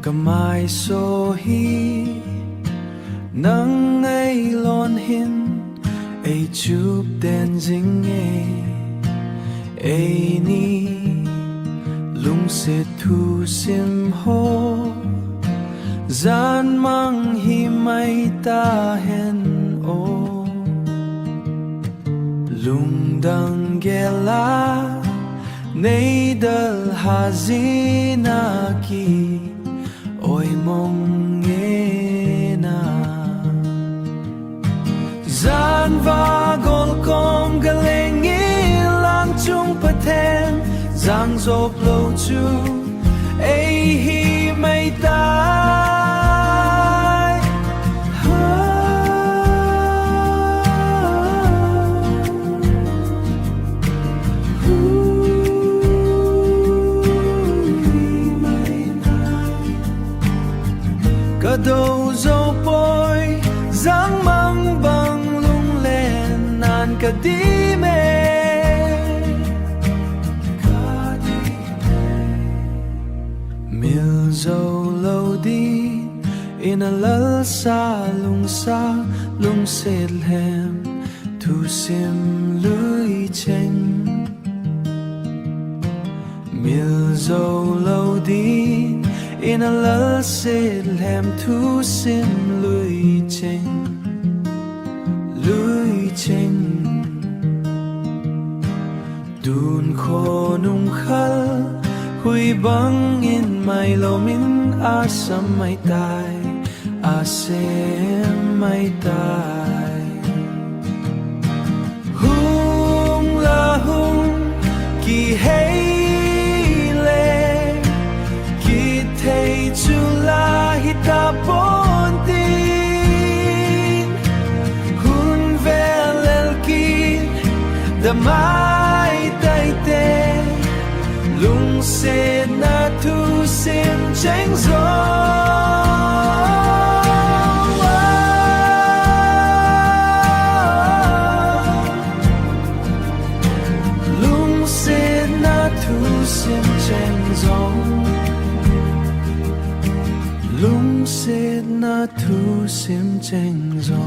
Kamay so hi nang ay lon hin ay chup den jing ay ni lung se thu sim ho zan mang hi mai ta hen o lung dang gela nei dal hazina ki oi mong nghe na zan va gol kom galeng lang chung pathen giang dop lo chu ai hi mai tai cả đầu dâu bôi dáng mang bằng lung lên nàn cả đi mê mil dâu lâu đi in a lal sa lung sệt hem thu sim lưới chênh mil dâu lâu đi in a lal sệt hem thu sim lưới chênh dun kho nung khal hui bang in mai lo min asam mai tai asem mai tai hung la hung ki hey le ki thei chu la hi ta pon tin hun vel el ki da mai tai te lung se na thu sim chênh gió lung se na thu sim chênh gió lung se na thu sim chênh gió